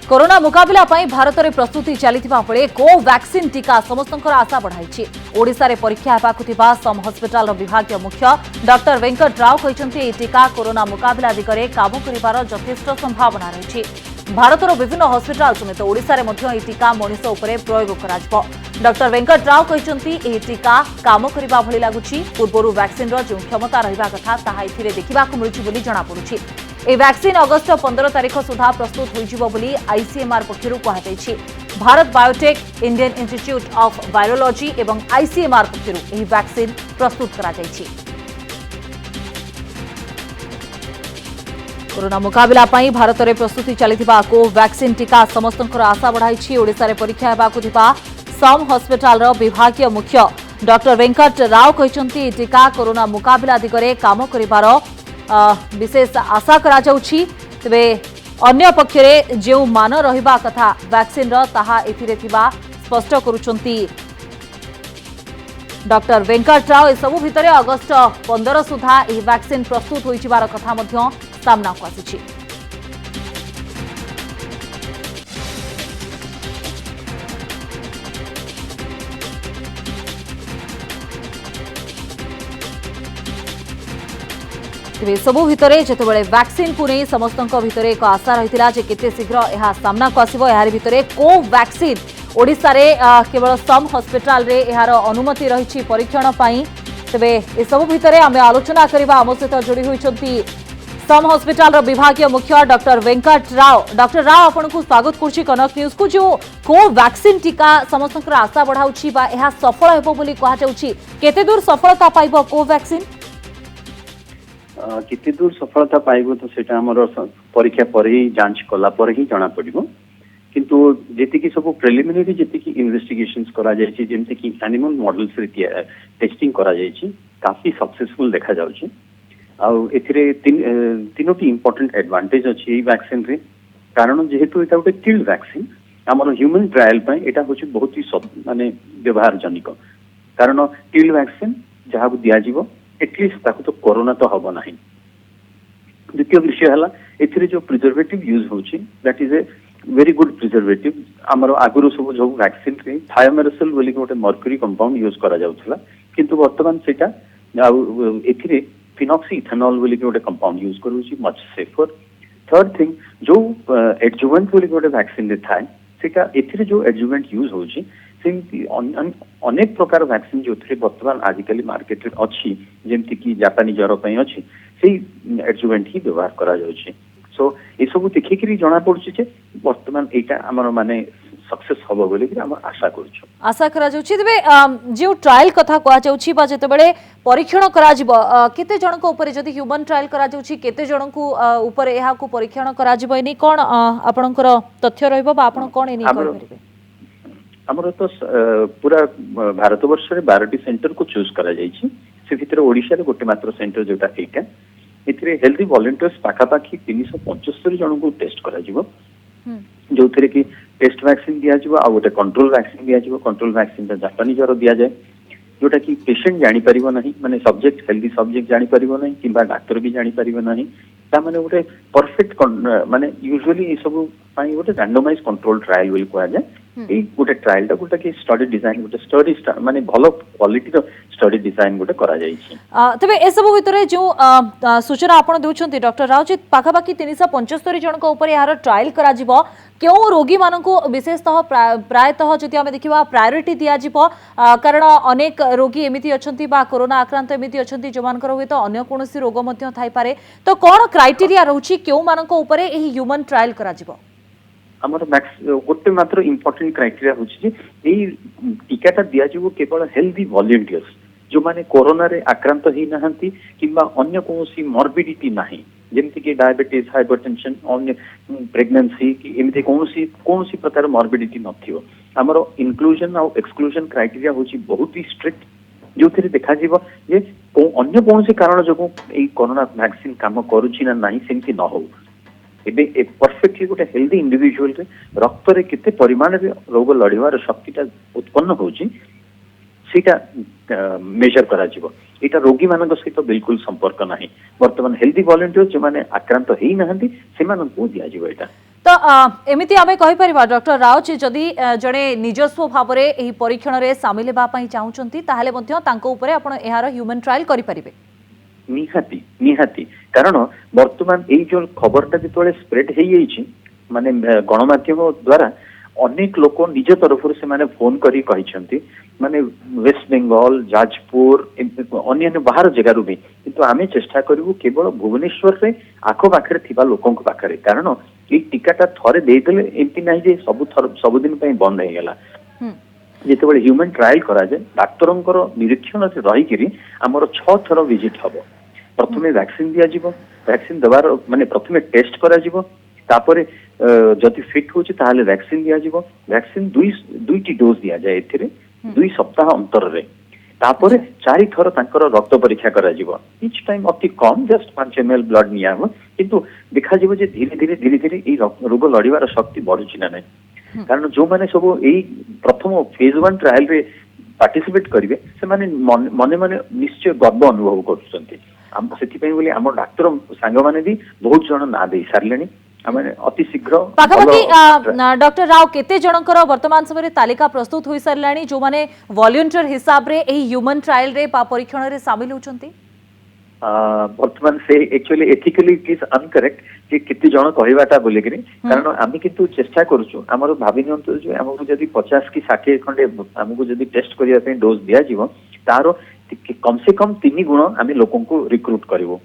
Corona मुकाबला पई भारत में प्रस्तुति चलता बेले कोवैक्सीन टीका समस्त आशा बढ़ाई। ओडिशा रे परीक्षा होगा सम हस्पिटाल विभाग मुख्य डॉक्टर वेंकट राव कहते टीका कोरोना मुकाबला दिगरे काम कर यथेष्ट संभावना रही। भारतर विभिन्न हस्पिटाल समेत ओडिशा रे टीका मनीष उपर प्रयोग कर। डॉक्टर वेंकट राव कहते टीका काम करने भली लगुच। पूर्व वैक्सीन जो क्षमता रहा कथा ताहा देखा मिलूँ जमापड़ी। ए वैक्सीन अगस्त 15 तारीख सुधा प्रस्तुत होइजिबो आईसीएमआर पक्षरु कहाଯାଇଛି। Bharat Biotech, Indian Institute of Virology एवं आईसीएमआर पक्षरु एही वैक्सीन प्रस्तुत करा जायछि। कोरोना मुकाबला पई भारत में प्रस्तुति चलिथिबा कोवैक्सीन टीका समस्तंकर आशा बढ़ाई। ओडिशा रे परीक्षा हेबाकु थिबा सम हस्पिटाल विभागीय मुख्य डॉक्टर वेंकट राव कहते टीका कोरोना मुकाबला दिगरे काम करिबार विशेष आशा करा जाउछि। तबे अन्य पक्षरे जो मान रहिबा कथा वैक्सीन ताहा एथिरे थिबा स्पष्ट करूछंती डॉक्टर वेंकट राव। ए सबु भितरे अगस्त 15 सुधा एही वैक्सीन प्रस्तुत होइचिबार कथा मध्य सामना को आसिछि। तेज सबू भितर जितेबाला वैक्सीन को नहीं समस्त भितर एक आशा रही केते शीघ्र यह सामना को आसो। यार भितर कोवैक्सीन ओडिशा रे केवल सम हस्पिटाल रे यार अनुमति रही परीक्षण पाई। तेबे ए सबू भितर आम आलोचना करबा आम सहित जोड़ी होइछंती सम हस्पिटाल विभागीय मुख्य डॉक्टर वेंकट राव। डॉक्टर राव आपन को स्वागत करछि कनक न्यूज को। जो कोवैक्सीन टीका समस्त आशा बढ़ाउछि बा यह सफल हेबो बोली कहा जाउछि, केते दूर सफलता पाइबो कोवैक्सीन? कितने दूर सफलता पाइब तो सेटा हमर परीक्षा पर ही जांच कला पर ही जना पड़िबो। किंतु जेति की सब प्रिलिमिनरी जेति की इन्वेस्टिगेशंस करा जायछि, जेमते की एनिमल मॉडल्स रे टेस्टिंग करा जायछि, काफी सक्सेसफुल देखा जाउछि। आ एथिरे तीनोटी इंपोर्टेंट एडवांटेज अछि ए वैक्सीन रे। कारण जेहेतु एटा उटे किल्ड वैक्सीन हमर ह्यूमन ट्रायल पय एटा होछि बहुत ही माने व्यवहार जनिक। कारण किल्ड वैक्सीन जहा को दिया जीवो एटलिस्ट ताको तो कोरोना तो हबो नाही। द्वितीय विषय हला एथिरे जो प्रिजर्वेटिव यूज होछि that is a very good preservative. हमर आगुरो सब जो वैक्सीन रे थायोमेरसल बोली गोटे मर्क्यूरी कंपाउंड यूज करा जाउथला, किंतु वर्तमान सेटा एथिरे फिनॉक्सी इथेनॉल बोली गोटे कंपाउंड यूज करूछि, मच सेफर। थर्ड थिंग जो एडजुवेंट बोली गोटे वैक्सीन रे थाए सेटा एथिरे जो एडजुवेंट यूज होछि अनेक प्रकार वैक्सीन जो थे बर्तमान आजिकल मार्केट अच्छी जेमती कि जापानी ज्वर पे अच्छी से एडजुवेंट ही व्यवहार करा जाउछि। सो ए सब देखिकरी जना पड़छि जे वर्तमान एटा हमर माने सक्सेस हबो बोली कि हम आशा करछु। आशा करा जाउछि। तबे जो ट्रायल कथा कहा जाउछि बा जते बेले परीक्षण करा जिवो केते जण को ऊपर जदी ह्यूमन ट्रायल करा जाउछि केते जण को ऊपर एहा को परीक्षण करा जिवो एनी कोन आपनकर तथ्य रहइबो बा आपन कोन एनी कहि परिबे? हमर तो पूरा भारत वर्ष रे 12टी सेंटर को चूज करा जायछि। से भितर ओडिशा रे गोटे मात्र सेंटर जोटा एटा एथिरे हेल्दी वॉलंटियर्स पाखा पाखी 375 जण को टेस्ट करा जिवो, जो थरे कि टेस्ट वैक्सीन दिया जिवो आ गोटे कंट्रोल वैक्सीन दिया जिवो। कंट्रोल वैक्सीन ता जापानी ज्वर दिया जाय जोटा कि पेशेंट जानि परिबो नाही, माने सब्जेक्ट हेल्दी सब्जेक्ट जानि परिबो नाही किबा डॉक्टर भी जानि परिबो नाही। ता माने गोटे परफेक्ट माने यूजुअली ए सब पाई गोटे रैंडमाइज कंट्रोल ट्रायल विल कोआ जाय। ए गोटे ट्रायल टा गोटे कि स्टडी डिजाइन गोटे स्टडी माने भलो क्वालिटी रो स्टडी डिजाइन गोटे करा जाय छी। तबे ए सब भितरे जो सूचना आपण देउछंती डॉक्टर राव जी पाखा बाकी 375 जन को ऊपर यार ट्रायल करा जिवो, क्यों रोगी मानन को विशेषतः प्रायतः जति हम देखिबा प्रायोरिटी दिया जिवो? कारण अनेक रोगी एमिति अछंती बा कोरोना आक्रांत एमिति अछंती जो मानकर होय तो अन्य कोनोसी रोग मध्ये थाई पारे, तो कोन क्राइटेरिया रहउची क्यों मानन को ऊपर एही ह्यूमन ट्रायल करा जिवो? हमर गोटे मात्र इंपोर्टेंट क्राइटेरिया होछि जे एई टीकाटा दिया जिवो केवल हेल्दी वॉलंटियर्स जो माने कोरोना रे आक्रांत ही नहंती किंबा अन्य कोनोसी मॉर्बिडिटी नाही, जेमति कि डायबिटीज, हाइपरटेंशन, अन्य प्रेगनेंसी कि एमति कोनोसी प्रकार मॉर्बिडिटी नथियो। हमर इंक्लूजन और एक्सक्लूजन क्राइटेरिया होछि बहुत ही स्ट्रिक्ट, जो थरे देखा जीवो जे अन्य कोनोसी कारण जको एई कोरोना वैक्सीन काम करूछि ना नाही सेमति न हो। एबे ए परफेक्टली गोटे हेल्दी इंडिविजुअल रे रक्त रे केते परिमाण रे रोग लड़िवार शक्तिटा उत्पन्न होछि सेटा मेजर करा जीवो। एटा रोगी मानक सहित बिल्कुल संपर्क नाही। वर्तमान हेल्दी वॉलंटियर जो माने आक्रांत हेई नहंती सेमान को दिया जीवो। एटा तो एमिति आमे कहि परिबा डॉक्टर राव जे जदि जणे निजस्व भाव में एही परीक्षण रे शामिल हेबा पई चाहुचंती ताहाले मध्य तांको उपरे आपण एहार ह्यूमन ट्रायल करि परिबे निहाती निहाती कारण वर्तमान एई जो खबरटा जेतोले स्प्रेड हेई जाईछि माने गणमाध्यम द्वारा अनेक लोक निज तरफ से माने फोन करी कहिसंती माने वेस्ट बेंगल जाजपुर अन्य बाहर जगार भी किंतु आमे चेष्टा करू केवल भुवनेश्वर रे आखो पाखरे थिबा लोकंक पाखरे कारण ये टीकाटा थरे देदेले एमती नाही जे सब दिन पई बंद हे गेला जेतेबेले ह्यूमन ट्रायल करा जाय डाक्तरंकर निरीक्षण से रही करी हमर 6 थर विजिट हबो प्रथमे वैक्सीन दिया जिवो वैक्सीन दबार माने प्रथमे टेस्ट करा जिवो तापरे जति फिट होची ताहाले वैक्सीन दिया जिवो वैक्सीन दुईटी डोज दिया जाय एथिरे 2 सप्ताह अंतर रे तापरे 4 थर तांकर रक्त परीक्षा करा जिवो ईच टाइम अति कम जस्ट 5 ml ब्लड निया हो किंतु देखा जिवो जे धीरे धीरे ई रोग लड़ीवार शक्ति बढ़ुची ना नहीं कारण जो माने सब एई प्रथम फेज 1 ट्रायल रे पार्टिसिपेट करिवे से माने मने मने निश्चय गर्व अनुभव करछंती हम सेति पई बोली हमर डाक्टर संग माने भी बहुत जण ना दे सारलेनी आमे अति शीघ्र पाखापाखि डॉक्टर राव केते जनकर वर्तमान समय तालिका प्रस्तुत होई सारलानी जो माने वॉलंटियर हिसाब रे एही ह्यूमन ट्रायल रे परीक्षण रे शामिल होचंती वर्तमान से actually ethically it is incorrect जे केते जण कहबाटा बोले कि कारण आमी किंतु चेष्टा करछु हमर भाबी नियंत्र जे हमकु जदी 50 की 60 खंडे हमकु जदी टेस्ट करिया पे डोज दिया जीवो तारो कम से कम 3 गुण आमी लोकन को रिक्रूट करबो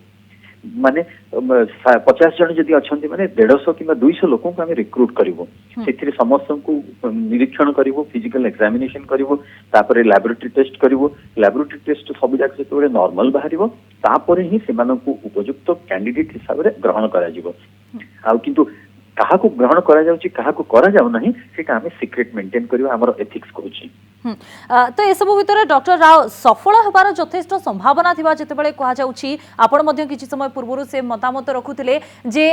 माने 50 जन जदी अछंती माने 150 किबा 200 लोकन को आमी रिक्रूट करबो सेथिरे समस्त को निरीक्षण करबो फिजिकल एग्जामिनेशन करबो तापरे लैबोरेटरी टेस्ट करबो लैबोरेटरी टेस्ट सब जाक जेतोले नॉर्मल बाहरिबो तापरे ही सेमानकु उपयुक्त कैंडिडेट हिसाब रे ग्रहण करा जिवो आ किंतु कहा को ग्रहण करा जाउची कहा को करा जाउ नाही सेटा हमें सीक्रेट मेंटेन करबा हमर एथिक्स कहूची तो ए सब भितर डॉक्टर राव सफल होबार यथेष्ट संभावना थिबा जेतेबेले कहा जाउची आपण मध्ये किछि समय पूर्व से मतामत रखुथिले जे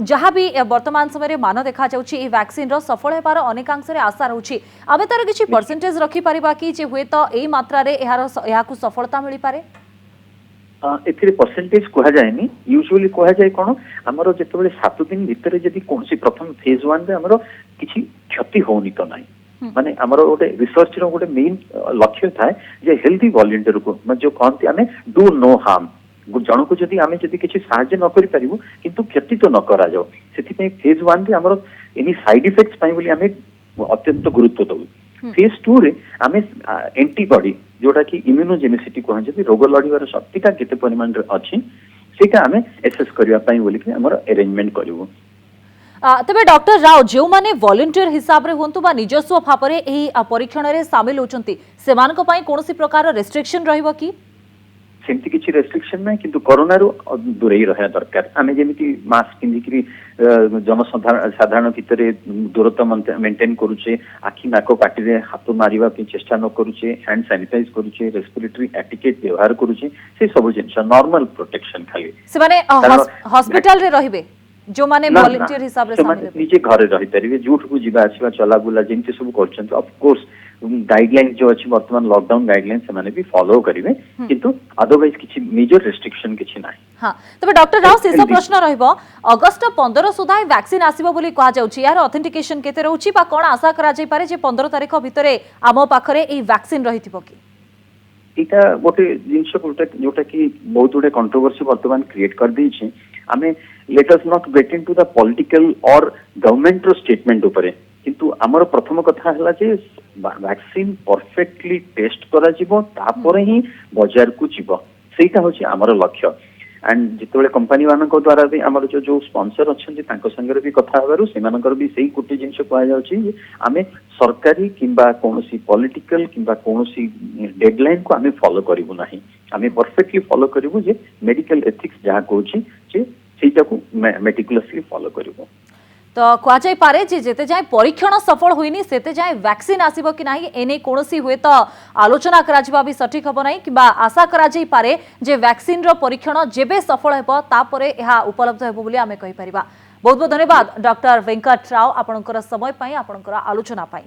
जहाँ भी वर्तमान समय मान देखा जाउची ए वैक्सीन रो सफल होबार अनेकांश रे आशा रहउची आबे तार किछि परसेंटेज रखि परिबा कि जे हुए तो एई मात्रा रे एहा को सफलता मिली पारे एथिरे परसेंटेज कहा जायनी यूजुअली कहा जाय कोन हमरो जेतेबेले 7 दिन भितरे जदी कोनसी प्रथम फेज 1 रे हमरो किछि क्षति होनी तो नाही माने हमरो गोटे रिसर्च रो गोटे मेन लक्ष्य थाए जे हेल्दी वॉलंटियर को जो कहंती हमें डू नो हार्म जन को जदी हमें जदी किछि सहायता न करि परिबो किंतु क्षति तो न करा जाओ सेति पे फेज 1 रे हमरो एनी साइड इफेक्ट्स पई बोली हमें अत्यंत गुरुत्व दउ फेज 2 रे हमें एंटीबॉडी जोटा कि इम्यूनोजेनिसिटी कहन जदी रोग लड़ीवार शक्तिटा केते परिमाण रे अछि सेटा हमें एसेस करिया पई बोली कि हमरो अरेंजमेंट करिवो तबे डॉक्टर राव जो माने वॉलंटियर हिसाब रे होंतु बा निजस्व भापरे एही परीक्षण रे शामिल होचंती सेमान को पई कोनोसी प्रकार रेस्ट्रिक्शन रहइबो कि सेमती किछि रेस्ट्रिक्शन नै किंतु कोरोना रो दूरई रहया दरकार आमे जेमिति मास्क पिंधिकरी जनसाधारण भितरे दूरत्व मेंटेन करूचे आखि नाको पाटी रे हाथ मारिबा पे चेष्टा न करूचे हैंड सैनिटाइज करूचे रेस्पिरेटरी एटिकेट व्यवहार करूचे से सब जिंस नॉर्मल प्रोटेक्शन खाली से माने हॉस्पिटल रे रहिबे जो माने वॉलंटियर हिसाब रे शामिल हेबे निजे घरे रहि परिबे जूठ को जिबा आसीबा चला बुला जेंति सब करछन ऑफ कोर्स गाइडलाइन जो अछि वर्तमान लॉकडाउन गाइडलाइन से माने भी फॉलो करिवे किंतु अदरवाइज किछि मेजर रेस्ट्रिक्शन किछि नाही हां तबे डॉक्टर राव शेष प्रश्न रहइबो अगस्त 15 सुधा वैक्सीन आसीबो बोली कहा जाउछि यार ऑथेंटिकेशन केते रहउछि बा कोन आशा करा जाय पारे जे 15 तारिख भितरे आमो पाखरे ए वैक्सीन रहिथिबो कि इटा गोटे जिंस जोटा कि बहुत गुडे कंट्रोवर्सी वर्तमान क्रिएट कर दी छी हमें let us not get into the political और गवर्नमेंट रो स्टेटमेंट ऊपर किंतु हमर प्रथम कथा हला जे वैक्सीन परफेक्टली टेस्ट करा जिवो तापरे ही बाजार को जिवो सेटा होची हमर लक्ष्य एंड जितबेले कंपनी मानक द्वारा भी हमर जो स्पॉन्सर अछन तांको संगे भी कथा हबारु सेमानकर भी सेही कोटी जिंस कहा जाउची जे हमें सरकारी किंबा कोनोसी पॉलिटिकल किंबा कोनोसी डेडलाइन को हमें फॉलो करिवु नाही हमें परफेक्टली फॉलो करिवु जे मेडिकल एथिक्स जहा कहूची जे सेटा को मेटिकुलसली फॉलो करिवु तो कह जाई पारे जे जेते जाय परीक्षण सफल होइनी सेते जाय वैक्सीन आसीबो कि नाही एने कोनोसी हुए तो आलोचना करा जिबा भी सठिक हबो नाही किबा आशा करा जाई पारे जे वैक्सीन रो परीक्षण जेबे सफल हेबो तापरे एहा उपलब्ध हेबो बोली आमे कहि परिबा बहुत बहुत धन्यवाद डॉक्टर वेंकट राव आपनकर समय पई आपनकर आलोचना पई।